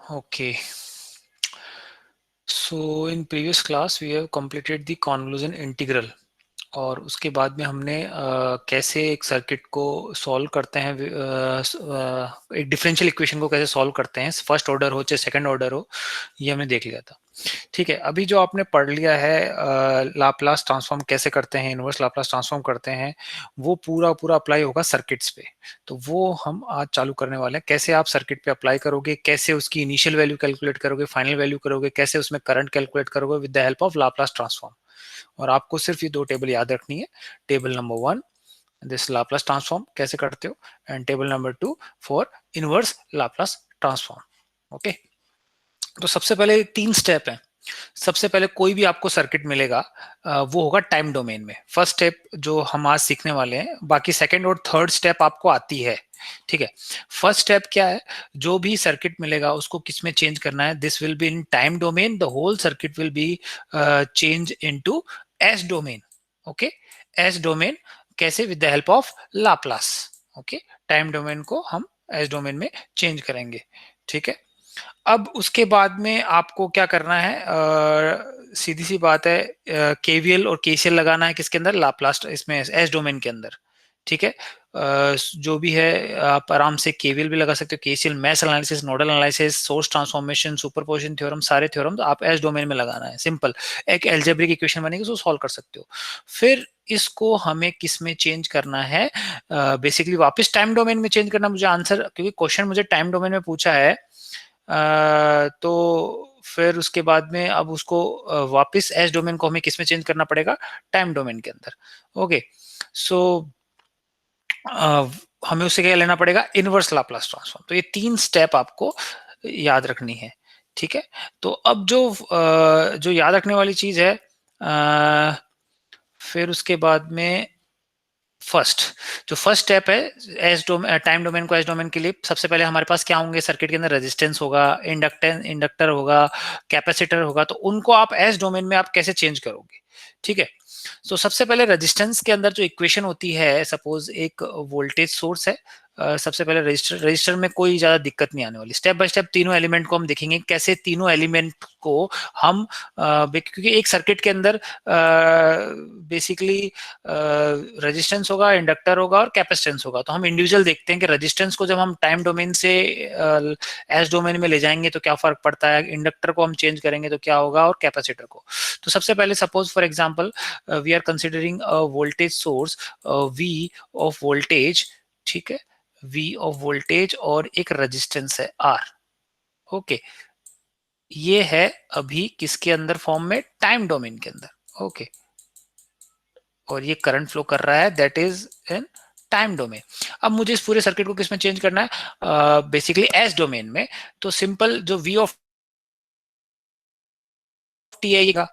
Okay. So in previous class we have completed the convolution integral और उसके बाद में हमने कैसे एक सर्किट को सॉल्व करते हैं, एक डिफरेंशियल इक्वेशन को कैसे सॉल्व करते हैं, फर्स्ट ऑर्डर हो चाहे सेकंड ऑर्डर हो, ये हमने देख लिया था। ठीक है, अभी जो आपने पढ़ लिया है लाप्लास ट्रांसफॉर्म कैसे करते हैं, इनवर्स लाप्लास ट्रांसफॉर्म करते हैं, वो पूरा पूरा अप्लाई होगा सर्किट्स पे। तो वो हम आज चालू करने वाले हैं, कैसे आप सर्किट पे अप्लाई करोगे, कैसे उसकी इनिशियल वैल्यू कैलकुलेट करोगे, फाइनल वैल्यू करोगे, कैसे उसमें करंट कैलकुलेट करोगे with the help of Laplace transform. और आपको सिर्फ ये दो टेबल याद रखनी है। Table number 1 this Laplace transform कैसे करते हो, and table number 2 for inverse Laplace transform. Okay, तो सबसे पहले 3 स्टेप हैं। सबसे पहले कोई भी आपको सर्किट मिलेगा वो होगा टाइम डोमेन में। फर्स्ट स्टेप जो हम आज सीखने वाले हैं, बाकी सेकंड और थर्ड स्टेप आपको आती है। ठीक है, फर्स्ट स्टेप क्या है, जो भी सर्किट मिलेगा उसको किस में चेंज करना है, this will be in time domain, the whole circuit will be change into S domain. Okay, S domain कैसे, with the help of Laplace. Okay, time domain को हम एस डोमेन में चेंज करेंगे। ठीक है, अब उसके बाद में आपको क्या करना है, सीधी सी बात है, केवीएल और केसीएल लगाना है किसके अंदर, लाप्लास, इसमें एस डोमेन के अंदर। ठीक है, जो भी है आप आराम से केवीएल भी लगा सकते हो, KCL, mesh analysis, nodal analysis, source transformation, superposition theorem, सारे थ्योरम आप एस डोमेन में लगाना है। सिंपल एक एल्जेब्रिक इक्वेशन बनेगी, उसको सॉल्व कर सकते हो। फिर इसको हमें किस में चेंज करना है, बेसिकली वापस टाइम डोमेन में चेंज करना। मुझे आंसर, क्योंकि क्वेश्चन मुझे टाइम डोमेन में पूछा है, तो फिर उसके बाद में अब उसको वापस एस डोमेन को हमें किस में चेंज करना पड़ेगा, टाइम डोमेन के अंदर। ओके, सो हमें उससे क्या लेना पड़ेगा, इनवर्स लाप्लास ट्रांसफॉर्म। तो ये 3 स्टेप आपको याद रखनी है। ठीक है, तो अब जो याद रखने वाली चीज है, फिर उसके बाद में फर्स्ट, जो फर्स्ट स्टेप है, एस डोमेन, टाइम डोमेन को एस डोमेन के लिए सबसे पहले हमारे पास क्या होंगे, सर्किट के अंदर रेजिस्टेंस होगा, इंडक्टर होगा, कैपेसिटर होगा। तो उनको आप एस डोमेन में आप कैसे चेंज करोगे। ठीक है, तो सबसे पहले रेजिस्टेंस के अंदर जो इक्वेशन होती है, सपोज एक वोल्टेज सोर्स है, सबसे पहले रजिस्टर में कोई ज्यादा दिक्कत नहीं आने वाली। स्टेप बाय स्टेप तीनों एलिमेंट को हम देखेंगे, कैसे तीनों एलिमेंट को हम क्योंकि एक सर्किट के अंदर बेसिकली रेजिस्टेंस होगा, इंडक्टर होगा और कैपेसिटेंस होगा। तो हम इंडिविजुअल देखते हैं कि रेजिस्टेंस को जब हम टाइम डोमेन से एस डोमेन में ले जाएंगे तो क्या फर्क पड़ता है, इंडक्टर को हम चेंज करेंगे तो क्या होगा, और कैपेसिटर को। तो सबसे पहले suppose for example we are considering a voltage source V of voltage. ठीक है, वी ऑफ वोल्टेज और एक रेजिस्टेंस है आर। ओके, ये है अभी किसके अंदर फॉर्म में, टाइम डोमेन के अंदर। ओके, और ये करंट फ्लो कर रहा है, that is in time domain. अब मुझे इस पूरे सर्किट को किसमें चेंज करना है, बेसिकली एस डोमेन में। तो सिंपल जो वी ऑफ टी है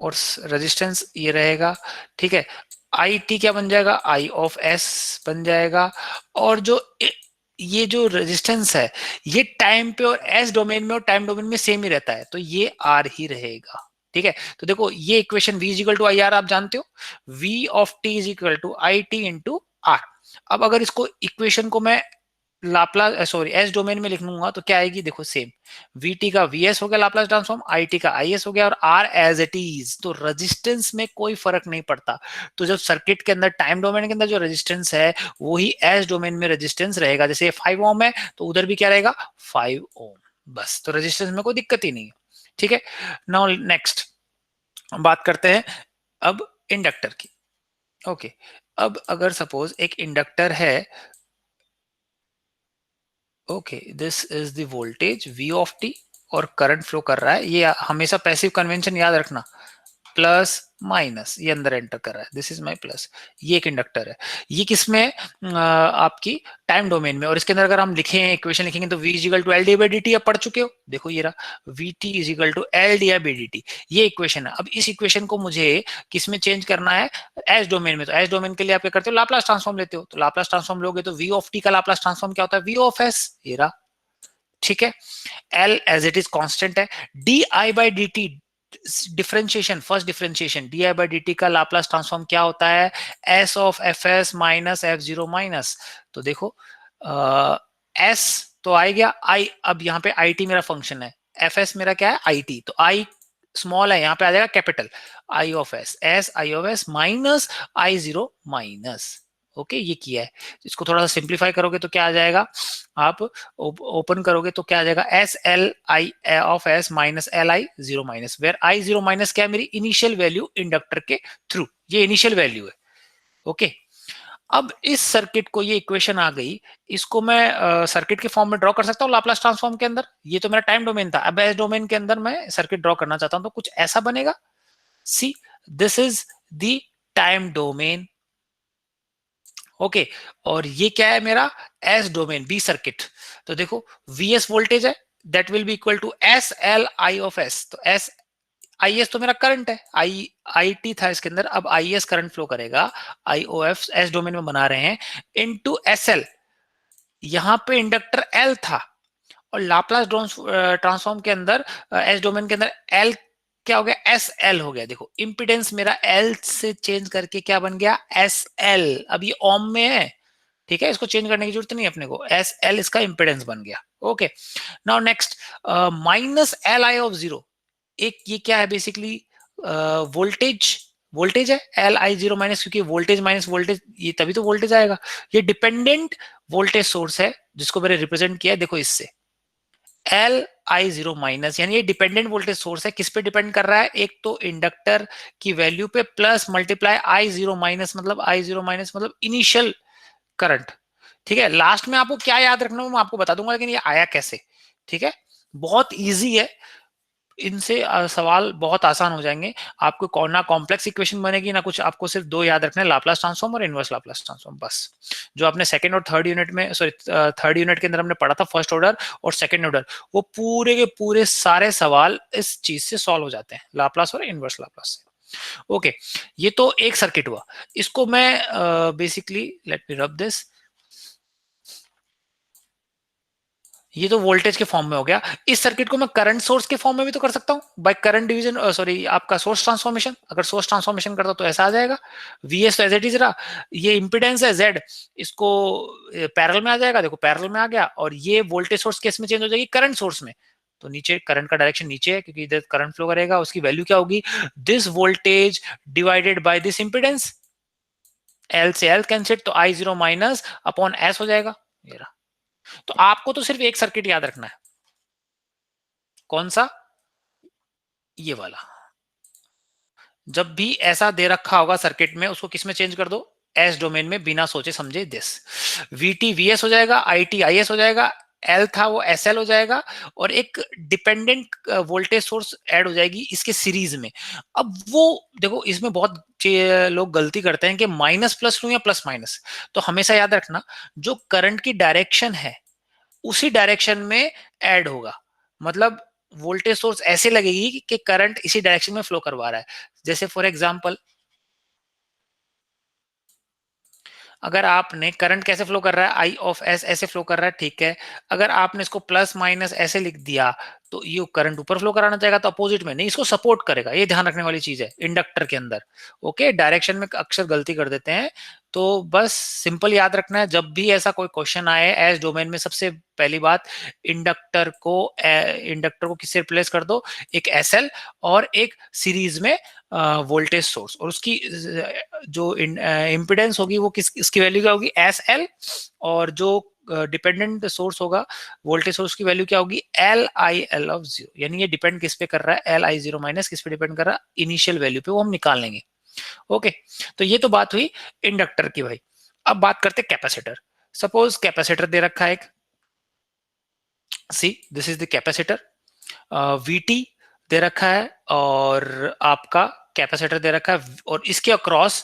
और रेजिस्टेंस ये रहेगा। ठीक है, आई टी क्या बन जाएगा, आई ऑफ एस बन जाएगा। और ये जो रेजिस्टेंस है, ये टाइम पे और एस डोमेन में और टाइम डोमेन में सेम ही रहता है, तो ये आर ही रहेगा। ठीक है, तो देखो ये equation v is equal to I R आप जानते हो, v of t is equal to I T into R. अब अगर इसको इक्वेशन को मैं लाप्लास, सॉरी, एस डोमेन में लिख लूंगा तो क्या आएगी, देखो सेम, वी टी का वी एस हो गया लाप्लास ट्रांसफॉर्म, आई टी का आई एस हो गया, और आर एज इट इज। तो रेजिस्टेंस में कोई फर्क नहीं पड़ता। तो जब सर्किट के अंदर टाइम डोमेन के अंदर जो रेजिस्टेंस है वो ही एस डोमेन में रेजिस्टेंस रहेगा। जैसे 5 ओम है तो उधर भी क्या रहेगा, 5 ओम। बस, तो रेजिस्टेंस में कोई दिक्कत ही नहीं है। ठीक है, नाउ नेक्स्ट बात करते हैं अब इंडक्टर की। ओके, अब अगर सपोज एक इंडक्टर है, okay, this is the voltage v of t और करंट फ्लो कर रहा है। ये हमेशा पैसिव कन्वेंशन याद रखना, प्लस माइनस, ये अंदर एंटर कर रहा है, दिस इज माय प्लस। ये एक इंडक्टर है, ये किसमें, आपकी टाइम डोमेन में। और इसके अंदर अगर हम लिखें, इक्वेशन लिखेंगे तो v is equal to L D by D T, आप पढ़ चुके हो, देखो ये रहा, V T is equal to L D by D T, ये इक्वेशन है। अब इस इक्वेशन को मुझे किस में चेंज करना है, एस डोमेन में। तो एस डोमेन के लिए आप क्या करते हो, लाप्लास ट्रांसफॉर्म लेते हो। तो लाप्लास ट्रांसफॉर्म लोगे तो v ऑफ t का लाप्लास ट्रांसफॉर्म क्या होता है, v ऑफ s, ये रहा। ठीक है, L as it is constant है, D I by D T differentiation, first differentiation, D I by D T का लाप्लास ट्रांसफॉर्म क्या होता है, S of F S minus F zero minus. तो देखो एस तो आ गया आई। अब यहाँ पे आई टी मेरा फंक्शन है, एफ एस मेरा क्या है आई टी, तो आई स्मॉल है, यहाँ पे आ जाएगा capital I of S, S I of S minus I zero minus. Okay, ये किया है। इसको थोड़ा सा सिंप्लीफाई करोगे तो क्या आ जाएगा, आप ओपन करोगे तो क्या आ जाएगा, S L I of S minus L I zero minus, where I zero minus क्या है, मेरी इनिशियल वैल्यू इंडक्टर के थ्रू, ये इनिशियल वैल्यू है। ओके, अब इस सर्किट को, ये इक्वेशन आ गई, इसको मैं सर्किट के फॉर्म में ड्रॉ कर सकता हूँ लाप्लास ट्रांसफॉर्म के अंदर। ये तो मेरा टाइम डोमेन था, अब एस डोमेन के अंदर मैं सर्किट ड्रॉ करना चाहता हूं तो कुछ ऐसा बनेगा। See, this is the time domain. Okay, और ये क्या है मेरा एस डोमेन बी सर्किट। तो देखो वीएस वोल्टेज है, that will be equal to S L I of S. तो एस आई एस तो मेरा करंट है, आई टी था इसके अंदर, अब आई एस करंट फ्लो करेगा, आई ओ एफ एस डोमेन में बना रहे हैं, इनटू एस एल, यहां पे इंडक्टर एल था, और लाप्लास ट्रांसफॉर्म के अंदर एस डोमेन के अंदर एल क्या हो गया, एस एल हो गया। देखो इंपिडेंस मेरा एल से चेंज करके क्या बन गया, एस एल। अब ये ओम में है, ठीक है, इसको चेंज करने की जरूरत नहीं अपने को, एस एल इसका इंपिडेंस बन गया। Okay, now next minus L I of zero, एक ये क्या है बेसिकली वोल्टेज, वोल्टेज है एल आई जीरो माइनस, क्योंकि वोल्टेज माइनस वोल्टेज, ये तभी तो वोल्टेज आएगा। ये डिपेंडेंट वोल्टेज सोर्स है जिसको मैंने रिप्रेजेंट किया है, देखो इससे एल आई जीरो माइनस, यानी ये डिपेंडेंट वोल्टेज सोर्स है। किस पे डिपेंड कर रहा है, एक तो इंडक्टर की वैल्यू पे प्लस मल्टीप्लाई आई जीरो माइनस, मतलब आई जीरो माइनस मतलब इनिशियल करंट। ठीक है, लास्ट में आपको क्या याद रखना है मैं आपको बता दूंगा, लेकिन ये आया कैसे। ठीक है, बहुत इजी है, इनसे सवाल बहुत आसान हो जाएंगे। आपको ना कॉम्प्लेक्स इक्वेशन बनेगी ना कुछ, आपको सिर्फ दो याद रखना है, लाप्लास ट्रांसफॉर्म और इनवर्स लाप्लास ट्रांसफॉर्म, बस। जो आपने सेकंड और थर्ड यूनिट में, सॉरी थर्ड यूनिट के अंदर हमने पढ़ा था, फर्स्ट ऑर्डर और सेकंड ऑर्डर, वो पूरे के पूरे सारे सवाल इस चीज से सॉल्व हो जाते हैं, लाप्लास और इनवर्स लाप्लास से। ओके, ये तो एक सर्किट हुआ। इसको मैं basically, let me rub this, ये तो वोल्टेज के फॉर्म में हो गया। इस सर्किट को मैं करंट सोर्स के फॉर्म में भी तो कर सकता हूं, बाय करंट डिवीजन, सॉरी आपका सोर्स ट्रांसफॉर्मेशन। अगर सोर्स ट्रांसफॉर्मेशन करता तो ऐसा आ जाएगा, वीएस तो एज इट इज रहा, ये इंपिडेंस है जेड, इसको पैरेलल में आ जाएगा, देखो पैरेलल में आ गया, और ये वोल्टेज सोर्स केस में चेंज हो जाएगी करंट सोर्स में, तो नीचे करंट का डायरेक्शन नीचे है क्योंकि इधर करंट फ्लो करेगा, उसकी वैल्यू क्या होगी, this voltage divided by this impedance, L से एल कैंसिल, तो आई जीरो माइनस अपॉन एस हो जाएगा ये रहा। तो आपको तो सिर्फ एक सर्किट याद रखना है, कौन सा, ये वाला। जब भी ऐसा दे रखा होगा सर्किट में, उसको किस में चेंज कर दो, एस डोमेन में, बिना सोचे समझे दिस, वीटी वीएस हो जाएगा, आईटी आईएस हो जाएगा, एल था वो एस एल हो जाएगा, और एक डिपेंडेंट वोल्टेज सोर्स ऐड हो जाएगी इसके सीरीज में। अब वो देखो इसमें बहुत लोग गलती करते हैं कि माइनस प्लस लूं या प्लस माइनस, तो हमेशा याद रखना जो करंट की डायरेक्शन है उसी डायरेक्शन में ऐड होगा, मतलब वोल्टेज सोर्स ऐसे लगेगी कि करंट इसी डायरेक्शन में फ्लो करवा रहा है। जैसे फॉर एग्जांपल, अगर आपने करंट कैसे फ्लो कर रहा है, आई ऑफ एस ऐसे फ्लो कर रहा है, ठीक है, अगर आपने इसको प्लस माइनस ऐसे लिख दिया तो ये करंट ऊपर फ्लो कराना चाहेगा, तो अपोजिट में नहीं, इसको सपोर्ट करेगा, ये ध्यान रखने वाली चीज है इंडक्टर के अंदर। ओके, डायरेक्शन में अक्सर गलती कर देते हैं, तो बस सिंपल याद रखना है, जब भी ऐसा कोई क्वेश्चन आए एस डोमेन में, सबसे पहली बात इंडक्टर को किससे रिप्लेस कर दो, एक एस एल और एक सीरीज में वोल्टेज सोर्स, और उसकी जो इम्पिडेंस होगी वो किस इसकी वैल्यू क्या होगी, एस एल, और जो डिपेंडेंट सोर्स होगा वोल्टेज सोर्स की वैल्यू क्या होगी, L I L of zero. यानी ये डिपेंड किस पे कर रहा है, एल आई जीरो माइनस किस पे डिपेंड कर रहा है, इनिशियल वैल्यू पे, वो हम निकाल लेंगे। ओके, तो ये तो बात हुई इंडक्टर की भाई। अब बात करते कैपेसिटर। सपोज कैपेसिटर दे रखा है एक, see this is the capacitor, V T दे रखा है, और आपका कैपेसिटर दे रखा है, और इसके अक्रॉस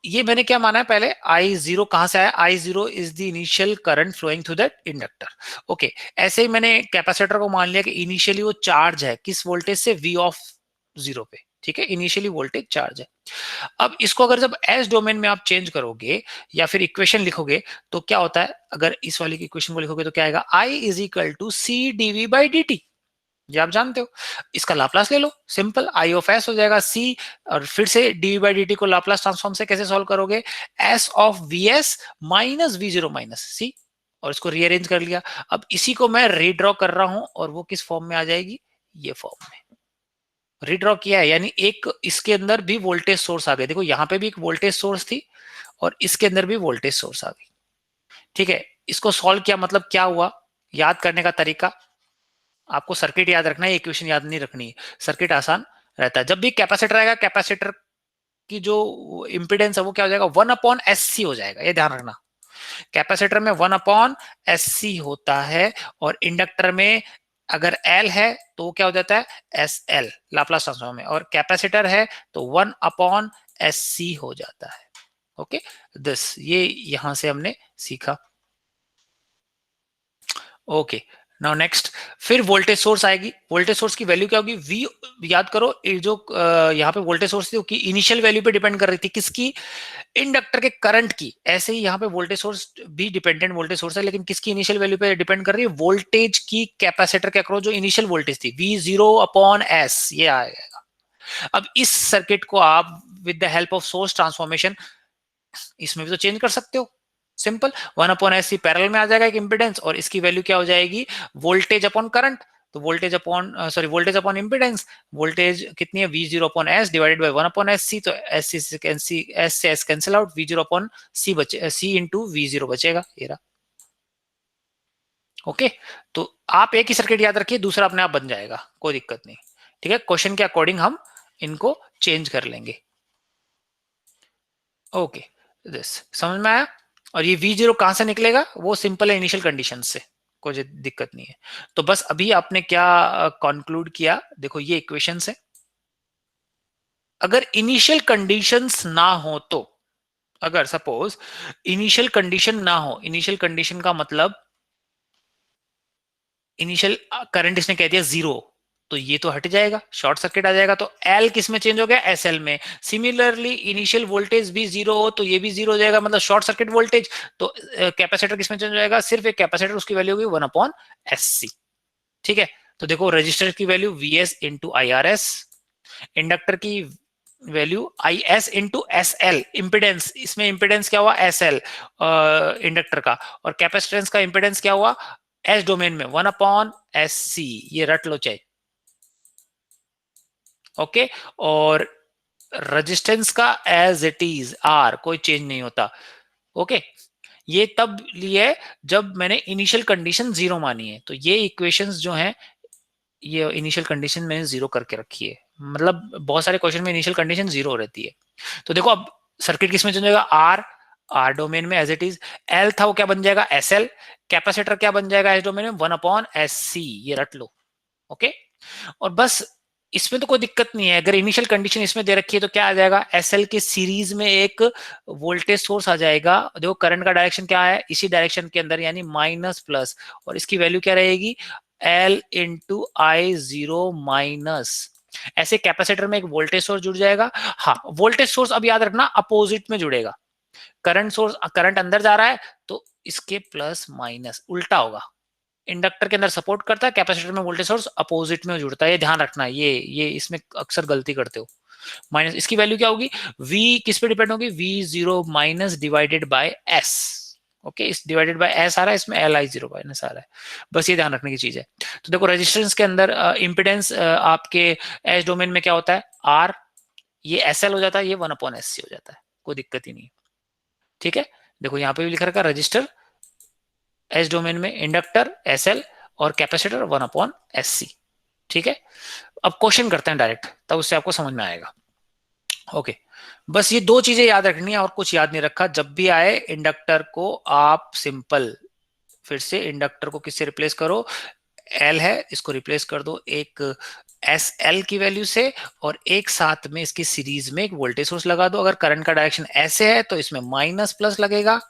ये मैंने क्या माना है पहले, आई जीरो कहां से आया, I zero is the initial current flowing through that inductor. Okay, ऐसे ही मैंने कैपेसिटर को मान लिया कि इनिशियली वो चार्ज है, किस वोल्टेज से, वी ऑफ जीरो पे, ठीक है, इनिशियली वोल्टेज चार्ज है। अब इसको अगर जब एस डोमेन में आप चेंज करोगे या फिर इक्वेशन लिखोगे तो क्या होता है, अगर इस वाली की इक्वेशन को लिखोगे तो क्या आएगा, I is equal to C DV by D T, ये आप जानते हो। इसका लाप्लास ले लो, सिंपल, आई ऑफ एस हो जाएगा सी, और फिर से डीवी बाई डी टी को लाप्लास ट्रांसफॉर्म से कैसे सॉल्व करोगे, S of V S minus V zero minus C, और इसको रीअरेंज कर लिया। अब इसी को मैं रीड्रॉ कर रहा हूं और वो किस फॉर्म में आ जाएगी, ये फॉर्म में रीड्रॉ किया है, यानी एक इसके अंदर भी वोल्टेज सोर्स आ गए। देखो यहाँ पे भी एक वोल्टेज सोर्स थी और इसके अंदर भी वोल्टेज सोर्स आ गई। ठीक है, इसको सॉल्व किया, मतलब क्या हुआ, याद करने का तरीका, आपको सर्किट याद रखना है, इक्वेशन याद नहीं रखनी है। सर्किट आसान रहता है। जब भी कैपेसिटर आएगा, कैपेसिटर की जो इंपीडेंस है वो क्या हो जाएगा, 1/SC हो जाएगा, ये ध्यान रखना। कैपेसिटर में 1/SC होता है और इंडक्टर में अगर L है तो वो क्या हो जाता है, SL, लाप्लास ट्रांसफॉर्म में, और कैपेसिटर है तो 1/SC हो जाता है। ओके, दिस ये यहां से हमने सीखा। ओके, नाउ नेक्स्ट, फिर वोल्टेज सोर्स आएगी। वोल्टेज सोर्स की वैल्यू क्या होगी, वी, याद करो ये जो यहाँ पे वोल्टेज सोर्स थी कि इनिशियल वैल्यू पे डिपेंड कर रही थी, किसकी, इंडक्टर के करंट की। ऐसे ही यहाँ पे वोल्टेज सोर्स भी डिपेंडेंट वोल्टेज सोर्स है, लेकिन किसकी इनिशियल वैल्यू पे डिपेंड कर रही है, वोल्टेज की कैपेसिटर के अक्रॉस जो इनिशियल वोल्टेज थी, V0/S, ये आएगा। अब इस सर्किट को आप with the help of source transformation इसमें भी तो चेंज कर सकते हो, सिंपल, 1/SC पैरेलल में आ जाएगा एक इंपिडेंस, और इसकी वैल्यू क्या हो जाएगी, वोल्टेज अपॉन करंट। तो voltage upon sorry voltage upon impedance, voltage कितनी है, V0/S डिवाइडेड बाय 1/SC, तो एस से एस कैंसिल आउट, V0/C बचे, C इंटू V0 बचेगा, ये रहा। ओके, तो आप एक ही सर्किट याद रखिए, दूसरा अपने आप बन जाएगा, कोई दिक्कत नहीं। ठीक है, क्वेश्चन के अकॉर्डिंग हम इनको चेंज कर लेंगे। ओके, दिस समझ में आया। और ये V0 कहां से निकलेगा, वो सिंपल है, इनिशियल कंडीशन से, कोई दिक्कत नहीं है। तो बस अभी आपने क्या कंक्लूड किया, देखो ये इक्वेशंस है। अगर इनिशियल कंडीशंस ना हो तो, अगर सपोज इनिशियल कंडीशन ना हो, इनिशियल कंडीशन का मतलब इनिशियल करंट इसने कह दिया 0, तो ये तो हट जाएगा, शॉर्ट सर्किट आ जाएगा। तो एल किस में चेंज हो गया, SL में। सिमिलरली इनिशियल वोल्टेज भी 0 हो तो ये भी 0 हो जाएगा, मतलब शॉर्ट सर्किट वोल्टेज। तो कैपेसिटर किस में चेंज हो जाएगा, सिर्फ एक कैपेसिटर, उसकी वैल्यू होगी 1/SC। ठीक है, तो देखो रजिस्टर की value VS into IRS, inductor की value IS into SL, impedance, इसमें इंपिडेंस क्या हुआ, SL इंडक्टर का, और कैपेसिटेंस का इंपिडेंस क्या हुआ, एस डोमेन में 1/SC, ये रट लो चाहे। ओके, और रेजिस्टेंस का एज इट इज R, कोई चेंज नहीं होता। ओके, ये तब लिए जब मैंने इनिशियल कंडीशन 0 मानी है। तो ये इक्वेशंस जो हैं, ये इनिशियल कंडीशन मैंने 0 करके रखी है, मतलब बहुत सारे क्वेश्चन में इनिशियल कंडीशन 0 रहती है। तो देखो अब सर्किट किस में चेंज होगा, R डोमेन में एज इट इज, L था वो क्या बन जाएगा, SL, कैपेसिटर क्या बन जाएगा एस डोमेन में, 1/SC, ये रट लो। ओके, और बस इसमें तो कोई दिक्कत नहीं है, अगर इनिशियल कंडीशन इसमें दे रखी है तो क्या आ जाएगा, SL के सीरीज में एक वोल्टेज सोर्स आ जाएगा। देखो करंट का डायरेक्शन क्या है, इसी डायरेक्शन के अंदर, यानी माइनस प्लस, और इसकी वैल्यू क्या रहेगी, L इंटू I0 माइनस। ऐसे कैपेसिटर में एक वोल्टेज सोर्स जुड़ जाएगा। हाँ, वोल्टेज सोर्स अब याद रखना अपोजिट में जुड़ेगा, करंट सोर्स, करंट अंदर जा रहा है तो इसके प्लस माइनस उल्टा होगा। इंडक्टर के अंदर सपोर्ट करता है, कैपेसिटर में वोल्टेज सोर्स अपोजिट में जुड़ता है, ये ध्यान रखना है। ये इसमें अक्सर गलती करते हो। माइनस, इसकी वैल्यू क्या होगी, V किस पे डिपेंड होगी, V0 minus divided by S। Okay, इस डिवाइडेड बाय S आ रहा है, इसमें LI0 माइनस आ रहा है, बस ये ध्यान रखने की चीज है। तो देखो रेजिस्टेंस के अंदर इंपिडेंस आपके एस डोमेन में क्या होता है, R, ये SL हो जाता है, ये 1/SC हो जाता है, कोई दिक्कत ही नहीं। ठीक है, देखो यहाँ पे भी लिखा रखा रजिस्टर एस डोमेन में, इंडक्टर SL, और कैपेसिटर 1/SC। ठीक है, अब क्वेश्चन करते हैं डायरेक्ट, तब उससे आपको समझ में आएगा। ओके, बस ये दो चीजें याद रखनी है और कुछ याद नहीं रखा। जब भी आए इंडक्टर को आप सिंपल, फिर से इंडक्टर को किससे रिप्लेस करो, L है, इसको रिप्लेस कर दो एक SL की वैल्यू से, और एक साथ में इसकी सीरीज में एक वोल्टेज सोर्स लगा दो। अगर करंट का डायरेक्शन ऐसे है तो इसमें माइनस प्लस लगेगा,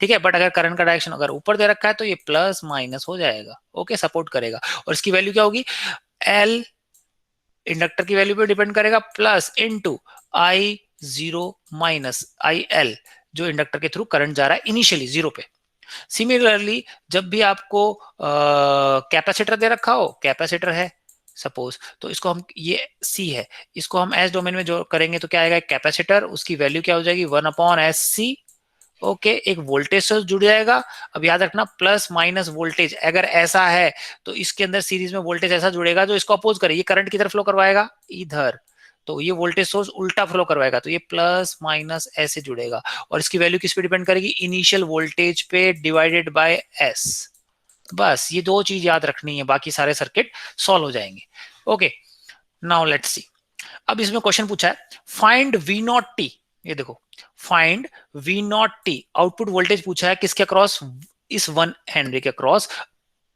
ठीक है, बट अगर करंट का डायरेक्शन अगर ऊपर दे रखा है तो ये प्लस माइनस हो जाएगा। ओके, सपोर्ट करेगा, और इसकी वैल्यू क्या होगी, L इंडक्टर की वैल्यू पे डिपेंड करेगा, plus into I0 minus IL, जो इंडक्टर के थ्रू करंट जा रहा है इनिशियली 0 पे। सिमिलरली जब भी आपको कैपेसिटर दे रखा हो, कैपेसिटर है सपोज, तो इसको हम, ये C है, इसको हम एस डोमेन में जो करेंगे तो क्या आएगा, कैपेसिटर, उसकी वैल्यू क्या हो जाएगी, 1/SC, ओके, एक वोल्टेज सोर्स जुड़ जाएगा। अब याद रखना प्लस माइनस वोल्टेज अगर ऐसा है तो इसके अंदर सीरीज में वोल्टेज ऐसा जुड़ेगा जो इसको अपोज करे, ये करंट किधर फ्लो करवाएगा, इधर, तो ये वोल्टेज सोर्स उल्टा फ्लो करवाएगा, तो ये प्लस माइनस ऐसे जुड़ेगा और इसकी वैल्यू किस पे डिपेंड करेगी, इनिशियल वोल्टेज पे डिवाइडेड बाय एस। बस ये दो चीज याद रखनी है, बाकी सारे सर्किट सॉल्व हो जाएंगे। Okay, now let's see. अब इसमें क्वेश्चन पूछा है फाइंड वी नॉट टी, ये देखो find V naught T, output voltage पूछा है किसके अक्रॉस, इस 1 हेनरी के across,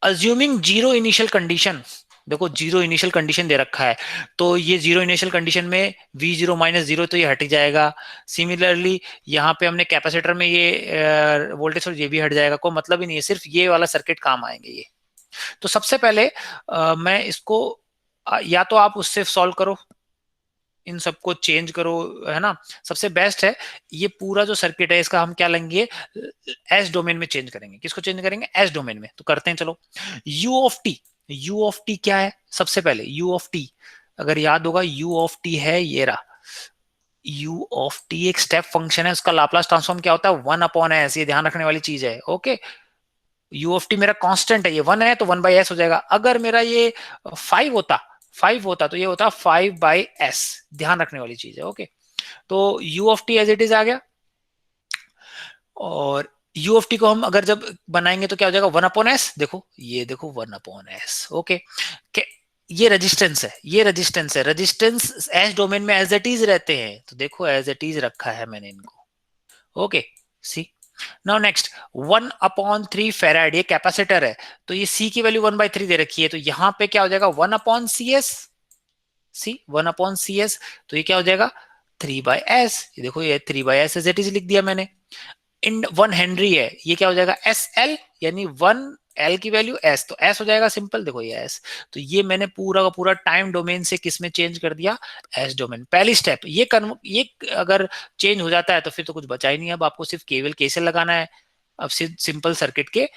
assuming zero initial condition. देखो जीरो इनिशियल कंडीशन दे रखा है, तो ये जीरो इनिशियल कंडीशन में वी जीरो माइनस जीरो तो ये हट जाएगा। सिमिलरली यहाँ पे हमने कैपेसिटर में ये वोल्टेज और ये भी हट जाएगा, कोई मतलब ही नहीं है, सिर्फ ये वाला सर्किट काम आएंगे ये। तो सबसे पहले मैं इसको या तो आप उससे सॉल्व करो, इन सबको चेंज करो, है ना। सबसे बेस्ट है ये पूरा जो सर्किट है इसका हम क्या लेंगे, एस डोमेन में चेंज करेंगे। किसको चेंज करेंगे, एस डोमेन में। तो करते हैं चलो। You of T, you of T क्या है, सबसे पहले यू ऑफ टी अगर याद होगा, यू ऑफ टी है ये रहा, यू ऑफ टी एक स्टेप फंक्शन है, उसका लाप्लास ट्रांसफॉर्म क्या होता है, 1/s, ये ध्यान रखने वाली चीज है। ओके, यू ऑफ टी मेरा कांस्टेंट है, ये 1 है तो 1/s हो जाएगा। अगर मेरा ये 5 होता, 5 होता तो ये होता 5/s, ध्यान रखने वाली चीज है। ओके, तो U of T as it is आ गया, और यू ऑफ टी को हम अगर जब बनाएंगे तो क्या हो जाएगा, 1/s, देखो ये देखो 1/s। ओके, ये रेजिस्टेंस है, ये रेजिस्टेंस है, रेजिस्टेंस एस डोमेन में एज इट इज रहते हैं, तो देखो एज इट इज रखा है मैंने इनको। ओके, सी नाउ नेक्स्ट 1/3 फेराड, ये कैपेसिटर है, तो ये सी की वैल्यू 1/3 दे रखी है, तो यहां पे क्या हो जाएगा 1/cs, सी 1/cs, तो ये क्या हो जाएगा 3/s, ये देखो ये 3/s एज इट इज लिख दिया मैंने। इन 1 हेनरी है, ये क्या हो जाएगा एस एल, यानी 1 L की वैल्यू एस, तो एस हो जाएगा सिंपल, देखो ये एस। तो ये मैंने पूरा का पूरा टाइम डोमेन से किस में चेंज कर दिया, एस डोमेन। पहली स्टेप ये अगर चेंज हो जाता है तो फिर तो कुछ बचा ही नहीं, अब आपको सिर्फ केवल केसीएल लगाना है, अब सिंपल सर्किट के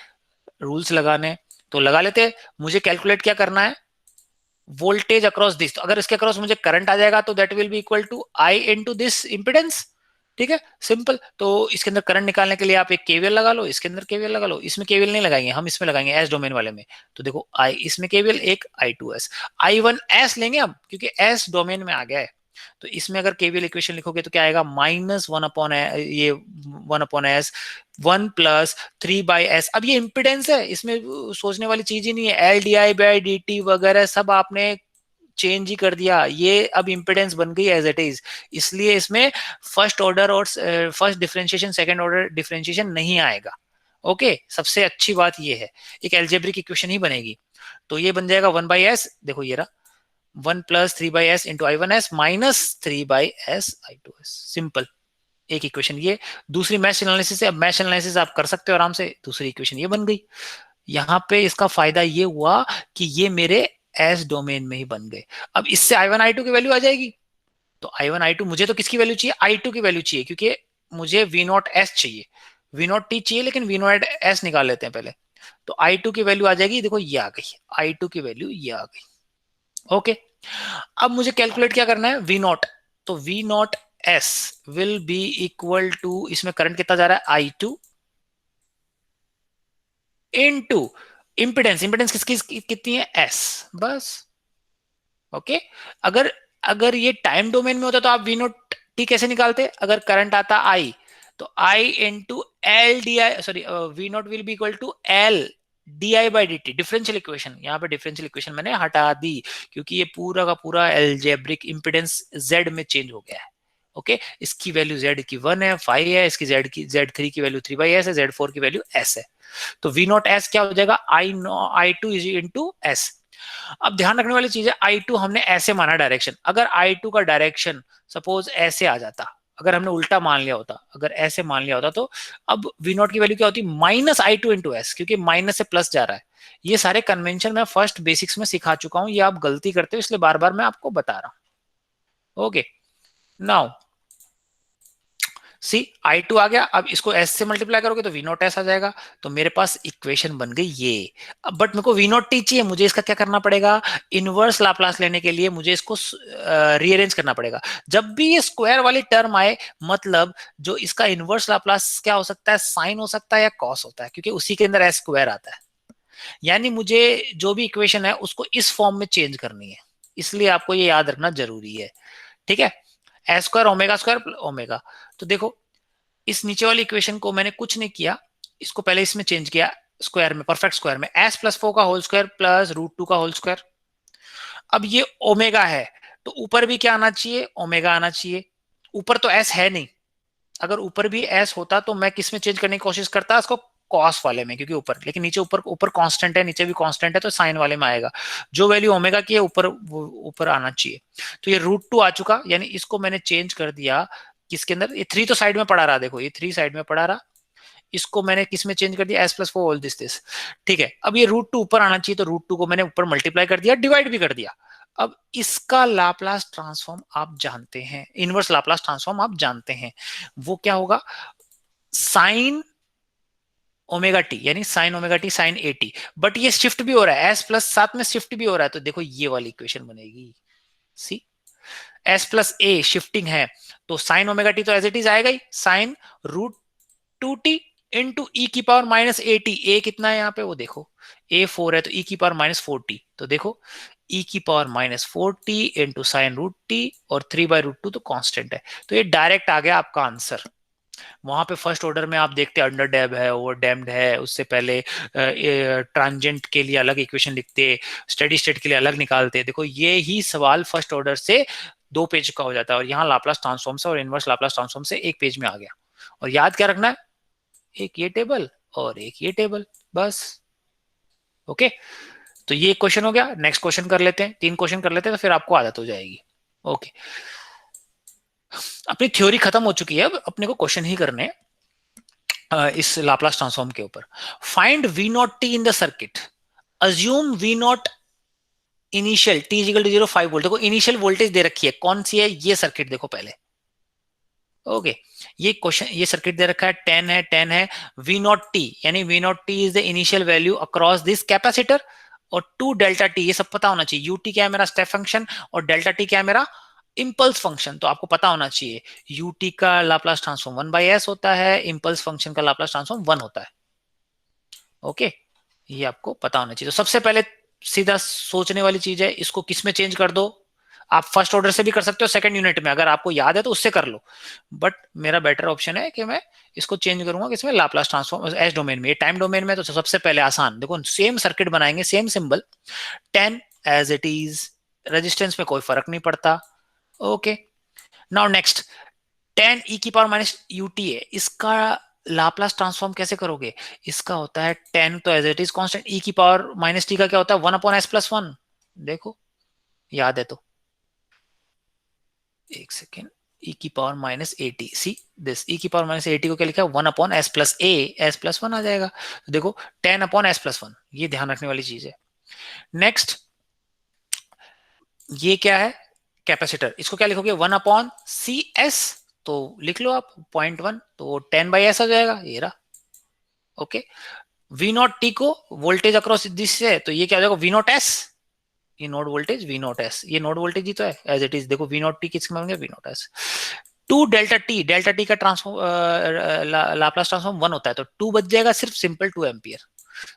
रूल्स लगाने हैं। तो लगा लेते हैं, मुझे कैलकुलेट क्या करना है, वोल्टेज अक्रॉस दिस, तो अगर इसके अक्रॉस मुझे करंट आ जाएगा तो that will be equal to I into this impedance. ठीक है, सिंपल। तो इसके अंदर करंट निकालने के लिए आप एक केवीएल लगा लो, इसके अंदर केवीएल लगा लो, इसमें केवीएल नहीं लगाएंगे हम, इसमें लगाएंगे एस डोमेन वाले में। तो देखो आई, इसमें केवीएल एक, I2s, I1s लेंगे अब क्योंकि एस डोमेन में आ गया है। तो इसमें अगर केवीएल इक्वेशन लिखोगे तो क्या आएगा, -1/s 1+3/s। अब ये इंपिडेंस है, इसमें सोचने वाली चीज ही नहीं है, LdI/dt वगैरह सब आपने चेंज ही कर दिया, ये अब इंपिडेंस बन गई एज इट इज। इसलिए इसमें फर्स्ट ऑर्डर और first differentiation second order differentiation नहीं आएगा। ओके, सबसे अच्छी बात ये है, एक एल्जेब्रिक इक्वेशन ही बनेगी। तो ये बन जाएगा 1/s, देखो ये रहा 1+3/s into I1s -3/s I2s, simple एक इक्वेशन ये। दूसरी मैश एनालिसिस है, अब मैश एनालिसिस आप कर सकते हो आराम से, दूसरी इक्वेशन ये बन गई। यहाँ पे इसका फायदा ये हुआ कि ये मेरे एस डोमेन में ही बन गए। अब इससे I1 I2 की वैल्यू आ जाएगी, तो I1 I2 मुझे तो किसकी वैल्यू चाहिए, I2 की वैल्यू चाहिए, क्योंकि मुझे V0s चाहिए, V0t चाहिए, लेकिन V0s निकाल लेते हैं पहले। तो I2 की वैल्यू आ जाएगी, देखो ये आ गई, I2 की वैल्यू ये आ गई। ओके, अब मुझे कैलकुलेट क्या करना है, V0, तो V0s will be equal to, इसमें करंट कितना जा रहा है I2 इनटू इंपिडेंस, इंपिडेंस किसकी कितनी है S, बस। ओके, अगर अगर ये टाइम डोमेन में होता तो आप V0 t कैसे निकालते, अगर करंट आता I, तो I into L D I, sorry V0 will be equal to L di/dt, differential equation, यहाँ पे डिफरेंशियल इक्वेशन मैंने हटा दी क्योंकि ये पूरा का पूरा एल्जेब्रिक इंपिडेंस Z में चेंज हो गया है। ओके, इसकी वैल्यू Z की 1 है, 5 है, इसकी Z3 की वैल्यू 3/s है, Z4 की वैल्यू S है। तो V0s क्या हो जाएगा, I2 इज इंटू S। अब ध्यान रखने वाली चीज है, I2 हमने ऐसे माना डायरेक्शन, अगर I2 का डायरेक्शन सपोज ऐसे आ जाता, अगर हमने उल्टा मान लिया होता, अगर ऐसे मान लिया होता, तो अब V0 की वैल्यू क्या होती, -I2 इंटू एस, क्योंकि माइनस से प्लस जा रहा है। ये सारे कन्वेंशन मैं फर्स्ट बेसिक्स में सिखा चुका हूं, ये आप गलती करते हो, इसलिए बार बार मैं आपको बता रहा हूं। ओके, नाउ सी I2 आ गया, अब इसको S से मल्टीप्लाई करोगे तो V नॉट एस आ जाएगा। तो मेरे पास इक्वेशन बन गई ये। अब बट मेरे को V नॉट टी चाहिए, मुझे इसका क्या करना पड़ेगा, इनवर्स लाप्लास लेने के लिए मुझे इसको रीअरेंज करना पड़ेगा। जब भी ये स्क्वायर वाली टर्म आए, मतलब जो इसका इनवर्स लाप्लास क्या हो सकता है, साइन हो सकता है या कॉस होता है, क्योंकि उसी के अंदर एस स्क्वायर आता है। यानी मुझे जो भी इक्वेशन है उसको इस फॉर्म में चेंज करनी है, इसलिए आपको ये याद रखना जरूरी है। ठीक है, एस स्क्वायर ओमेगा। तो देखो इस नीचे वाली इक्वेशन को मैंने कुछ नहीं किया, इसको पहले इसमें चेंज किया स्क्वायर में, परफेक्ट स्क्वायर में, एस प्लस 4 का होल स्क्वायर प्लस √2 का होल स्क्वायर। अब ये ओमेगा है तो ऊपर भी क्या आना चाहिए, ओमेगा आना चाहिए। ऊपर तो एस है नहीं, अगर ऊपर भी एस होता तो मैं किस में चेंज करने की कोशिश करता, इसको कॉस वाले में, क्योंकि ऊपर, लेकिन नीचे ऊपर ऊपर कांस्टेंट है, नीचे भी कांस्टेंट है, तो साइन वाले में आएगा। जो वैल्यू ओमेगा की है ऊपर ऊपर आना चाहिए। तो ये √2 आ चुका, यानी इसको मैंने चेंज कर दिया किसके अंदर, ये 3 तो साइड में पड़ा रहा, देखो ये 3 साइड में पड़ा रहा, इसको मैंने किस में चेंज कर दिया, एस प्लस 4 ऑल दिस। ठीक है, अब ये √2 ऊपर आना चाहिए, तो √2 को मैंने ऊपर मल्टीप्लाई कर दिया, डिवाइड भी कर दिया। अब इसका लाप्लास ट्रांसफॉर्म आप जानते हैं, इनवर्स लाप्लास ट्रांसफॉर्म आप जानते हैं, वो क्या होगा, साइन ओमेगा टी, यानी sine omega T sine A T. But ये शिफ्ट भी हो रहा है, एस प्लस साथ में शिफ्ट भी हो रहा है, तो देखो ये वाली इक्वेशन बनेगी, सी एस प्लस ए शिफ्टिंग है, तो साइन ओमेगा टी तो एज इट इज आएगा ही, साइन √2t इंटू ई की पावर माइनस ए टी। ए कितना है यहाँ पे वो देखो, ए 4 है, तो ई की पावर माइनस 4t, तो देखो ई की power minus 4t into sine √t, और 3/√2 तो कांस्टेंट है, तो ये डायरेक्ट आ गया आपका आंसर। वहां पे फर्स्ट ऑर्डर में आप देखते अंडर डैम है, ओवर डैम्ड है, उससे पहले ट्रांजेंट के लिए अलग इक्वेशन लिखते, स्टेडी स्टेट के लिए अलग निकालते। देखो ये ही सवाल फर्स्ट ऑर्डर से 2 पेज का हो जाता है, और यहाँ लाप्लास ट्रांसफॉर्म से और इनवर्स लाप्लास ट्रांसफॉर्म से 1 पेज में आ गया। और याद क्या रखना है, एक ये टेबल और एक ये टेबल, बस। ओके, तो ये क्वेश्चन हो गया। नेक्स्ट क्वेश्चन कर लेते हैं, 3 क्वेश्चन कर लेते हैं, तो फिर आपको आदत हो जाएगी। ओके, अपनी थ्योरी खत्म हो चुकी है, अब अपने को क्वेश्चन ही करने हैं इस लाप्लास ट्रांसफॉर्म के ऊपर। Find V naught T in the circuit, assume V naught initial T is equal to 0 5 volt. देखो इनिशियल वोल्टेज दे रखी है, कौन सी है, ये सर्किट देखो पहले। ओके, ये क्वेश्चन, ये सर्किट दे रखा है, 10 है वी नॉट टी, यानी V naught T is the initial value across this capacitor, और 2 डेल्टा टी, ये सब पता होना चाहिए। यूटी क्या है मेरा स्टेप फंक्शन, और डेल्टा टी क्या है मेरा इम्पल्स फंक्शन, तो आपको पता होना चाहिए। यूटी का लाप्लास ट्रांसफॉर्म 1/s होता है, इम्पल्स फंक्शन का लाप्लास ट्रांसफॉर्म 1 होता है। ओके, ये आपको पता होना चाहिए। तो सबसे पहले सीधा सोचने वाली चीज है, इसको किस में चेंज कर दो। आप फर्स्ट ऑर्डर से भी कर सकते हो, सेकंड यूनिट में, अगर आपको याद है तो उससे कर लो, बट मेरा बेटर ऑप्शन है कि मैं इसको चेंज करूंगा किसमें, लाप्लास ट्रांसफॉर्म एस डोमेन में। ये टाइम डोमेन में तो सबसे पहले आसान, देखो सेम सर्किट बनाएंगे, same symbol, 10 as it is, resistance में कोई फर्क नहीं पड़ता। ओके, नाउ नेक्स्ट, 10 ई की पावर माइनस यूटी है, इसका लाप्लास ट्रांसफॉर्म कैसे करोगे, इसका होता है 10 तो एज इट इज कांस्टेंट, ई की पावर माइनस टी का क्या होता है 1/s+1, देखो याद है तो, एक सेकेंड, ई की power minus A T, see this, e की पावर माइनस ए टी को क्या लिखा है 1/s+a, s+1 आ जाएगा, तो देखो 10/s+1, ये ध्यान रखने वाली चीज है। नेक्स्ट, ये क्या है कैपेसिटर, इसको क्या लिखोगे 1/cs, तो लिख लो आप 0.1, तो 10/s आ जाएगा, ये रहा। ओके, वी नॉट टी को वोल्टेज अक्रॉस दिस से, तो ये क्या हो जाएगा वी नॉट एस, ये node voltage V naught S, ये नोड वोल्टेज ही तो है एज इट इज, देखो वी नॉट टी किसके में V naught S. 2 delta T का ट्रांसफॉर्म लाप्लास ट्रांसफॉर्म 1 होता है, तो 2 बच जाएगा सिर्फ सिंपल 2 एम्पियर।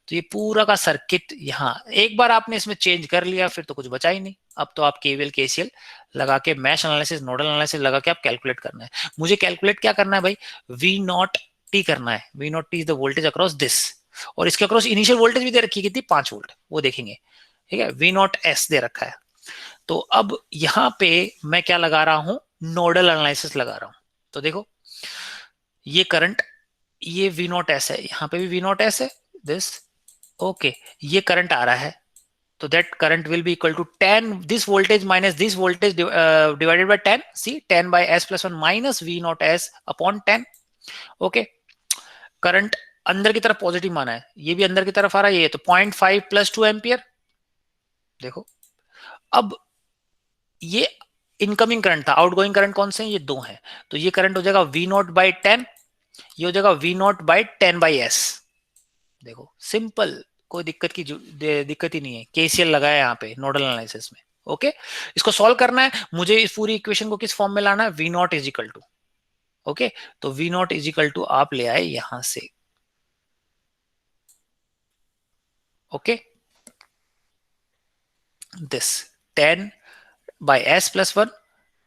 तो ये पूरा का सर्किट यहाँ एक बार आपने इसमें चेंज कर लिया, फिर तो कुछ बचा ही नहीं। अब तो आप केवीएल केसीएल लगा के, मैश एनालिसिस, नोडल एनालिसिस लगा के आप कैलकुलेट करना है। मुझे कैलकुलेट क्या करना है भाई, वी नॉट टी करना है, V naught T is the voltage across this, और इसके अक्रॉस इनिशियल वोल्टेज भी दे रखी है कितनी 5 वोल्ट, वो देखेंगे। ठीक है, वी नॉट एस दे रखा है, तो अब यहाँ पे मैं क्या लगा रहा हूं, नोडल एनालिसिस लगा रहा हूं। तो देखो ये करंट, ये वी नॉट एस है, यहाँ पे भी वी नॉट एस है दिस। ओके, ये करंट आ रहा है, तो that current will be equal to 10 this voltage minus this voltage divided by 10, C 10/s+1 minus V naught S upon 10। Okay, current अंदर की तरफ पॉजिटिव माना है, ये भी अंदर की तरफ आ रहा है, ये तो 0.5 + 2 एम्पियर। देखो अब ये इनकमिंग करंट था, आउटगोइंग करंट कौन से हैं, ये दो हैं, तो ये करंट हो जाएगा वी नॉट बाई 10, ये हो जाएगा वी नॉट बाई 10/s। देखो सिंपल, कोई दिक्कत ही नहीं है, केसीएल लगाया यहाँ पे नोडल एनालिसिस में। ओके, इसको सॉल्व करना है मुझे, इस पूरी इक्वेशन को किस फॉर्म में लाना है, V not is equal to, okay, तो V not is equal to आप ले आए यहां से, ओके, दिस 10/s+1